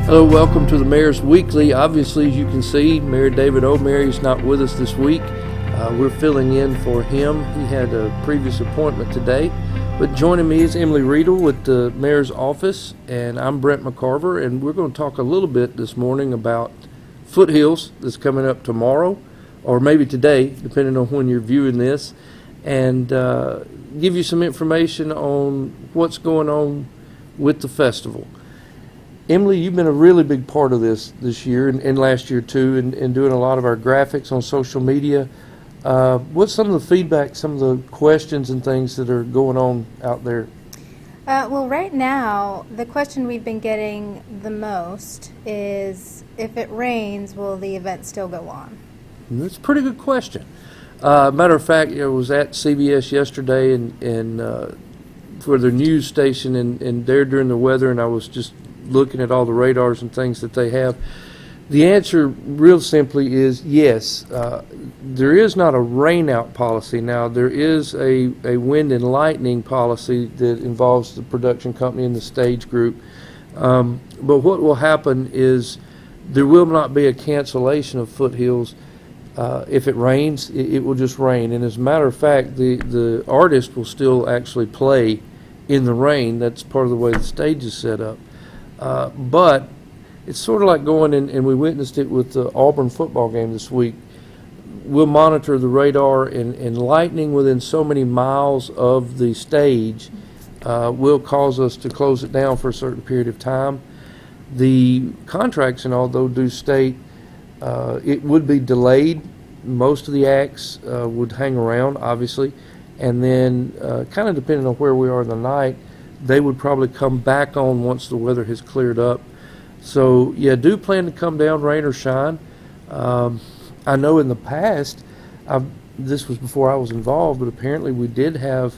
Hello, welcome to the Mayor's Weekly. Obviously, as you can see, Mayor David O'Mary is not with us this week. We're filling in for him. He had a previous appointment today. But joining me is Emily Riedel with the Mayor's office, and I'm Brent McCarver, and we're going to talk a little bit this morning about Foothills that's coming up tomorrow, or maybe today, depending on when you're viewing this, and give you some information on what's going on with the festival. Emily, you've been a really big part of this year and last year too, and doing a lot of our graphics on social media. What's some of the feedback, some of the questions and things that are going on out there? Well, right now, the question we've been getting the most is, if it rains, will the event still go on? That's a pretty good question. Matter of fact, I was at CBS yesterday and for their news station, and there during the weather, and I was just looking at all the radars and things that they have. The answer real simply is yes. There is not a rainout policy now. There is a wind and lightning policy that involves the production company and the stage group. But what will happen is there will not be a cancellation of Foothills. If it rains, it will just rain. And as a matter of fact, the artist will still actually play in the rain. That's part of the way the stage is set up. But it's sort of like going in, and we witnessed it with the Auburn football game this week. We'll monitor the radar, and lightning within so many miles of the stage will cause us to close it down for a certain period of time. The contracts and all, though, do state it would be delayed. Most of the acts would hang around, obviously, and then kind of depending on where we are in the night, they would probably come back on once the weather has cleared up. So, yeah, do plan to come down, rain or shine. I know in the past, this was before I was involved, but apparently we did have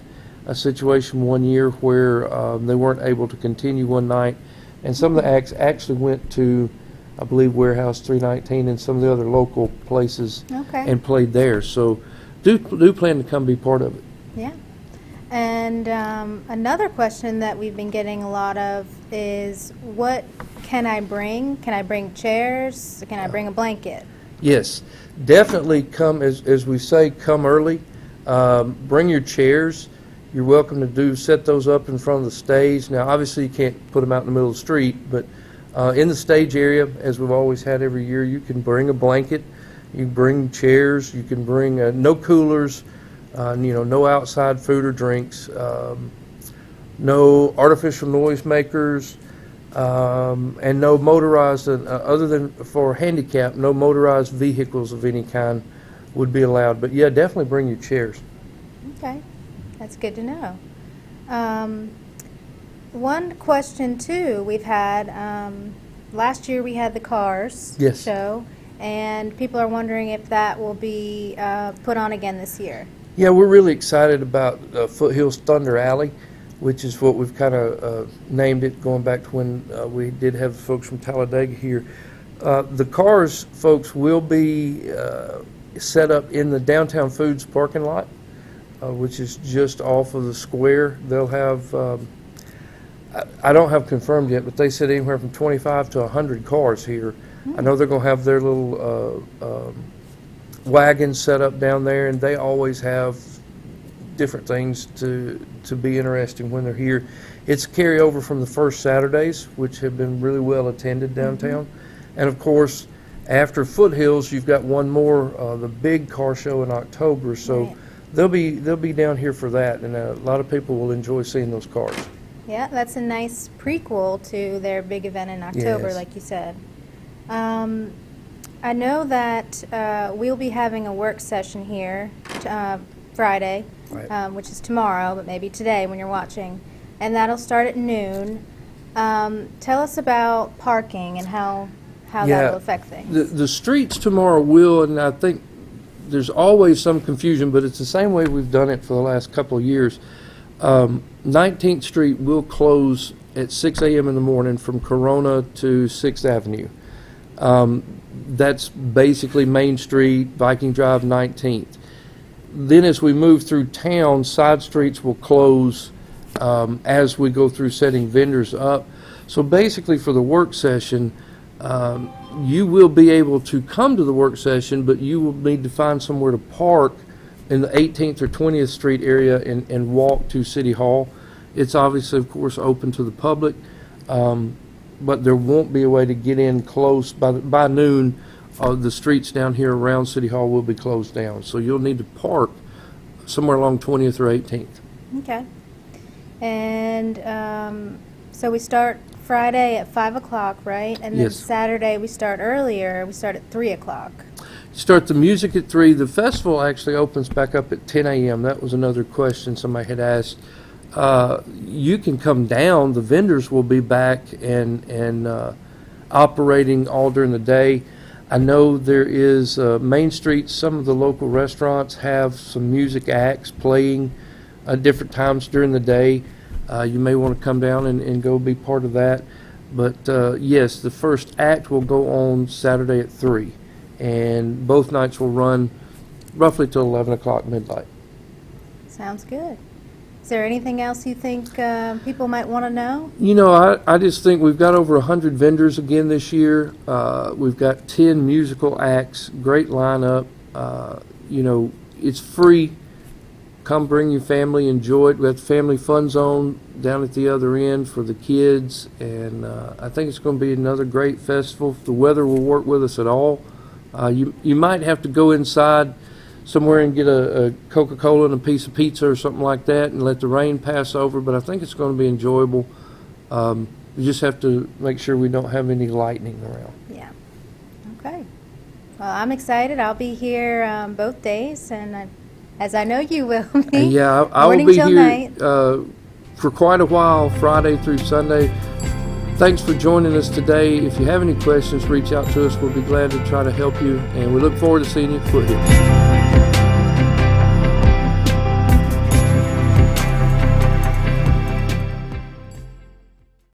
a situation one year where they weren't able to continue one night, and some of the acts actually went to, I believe, Warehouse 319 and some of the other local places and played there. So do plan to come be part of it. Yeah. And another question that we've been getting a lot of is, what can I bring? Can I bring chairs? Can I bring a blanket? Yes, definitely come, as we say, come early. Bring your chairs. You're welcome to set those up in front of the stage. Now, obviously, you can't put them out in the middle of the street, but in the stage area, as we've always had every year, you can bring a blanket. You can bring chairs. You can bring no coolers. No outside food or drinks, no artificial noise makers, and no motorized, other than for handicap, no motorized vehicles of any kind would be allowed. But yeah, definitely bring your chairs. Okay, that's good to know. One question too we've had, last year we had the Cars show, and people are wondering if that will be put on again this year. Yeah, we're really excited about Foothills Thunder Alley, which is what we've kind of named it, going back to when we did have folks from Talladega here. The Cars folks will be set up in the Downtown Foods parking lot, which is just off of the square. They'll have, I don't have confirmed yet, but they said anywhere from 25 to 100 cars here. I know they're going to have their little wagons set up down there, and they always have different things to be interesting when they're here. It's a carryover from the first Saturdays, which have been really well attended downtown. And of course, after Foothills, you've got one more, the big car show in October. So they'll be down here for that, and a lot of people will enjoy seeing those cars. Yeah, that's a nice prequel to their big event in October, like you said. I know that we'll be having a work session here Friday, which is tomorrow, but maybe today when you're watching, and that'll start at noon. Tell us about parking and how that will affect things. The streets tomorrow will, and I think there's always some confusion, but it's the same way we've done it for the last couple of years. 19th Street will close at 6 a.m. in the morning from Corona to 6th Avenue. That's basically Main Street, Viking Drive, 19th. Then as we move through town, side streets will close as we go through setting vendors up. So basically, for the work session, you will be able to come to the work session, but you will need to find somewhere to park in the 18th or 20th Street area and walk to City Hall. It's obviously, of course, open to the public, but there won't be a way to get in close. By noon, the streets down here around City Hall will be closed down. So you'll need to park somewhere along 20th or 18th. Okay. And so we start Friday at 5 o'clock, right? And then Yes. Saturday we start earlier. We start at 3 o'clock. Start the music at 3. The festival actually opens back up at 10 a.m. That was another question somebody had asked. You can come down. The vendors will be back and operating all during the day. I know there is Main Street. Some of the local restaurants have some music acts playing at different times during the day. You may want to come down and go be part of that. But yes, the first act will go on Saturday at 3. And both nights will run roughly till 11 o'clock midnight. Sounds good. Is there anything else you think people might want to know? You know, I just think we've got over 100 vendors again this year. We've got 10 musical acts, great lineup. You know, it's free. Come bring your family, enjoy it. We have the Family Fun Zone down at the other end for the kids. And I think it's going to be another great festival. If the weather will work with us at all. You might have to go inside somewhere and get a Coca-Cola and a piece of pizza or something like that and let the rain pass over, but I think it's going to be enjoyable. We just have to make sure we don't have any lightning around. Yeah. Okay. Well, I'm excited. I'll be here both days, and as I know you will be. Yeah, I will morning be till here night. For quite a while, Friday through Sunday. Thanks for joining us today. If you have any questions, reach out to us. We'll be glad to try to help you, and we look forward to seeing you at Foothills.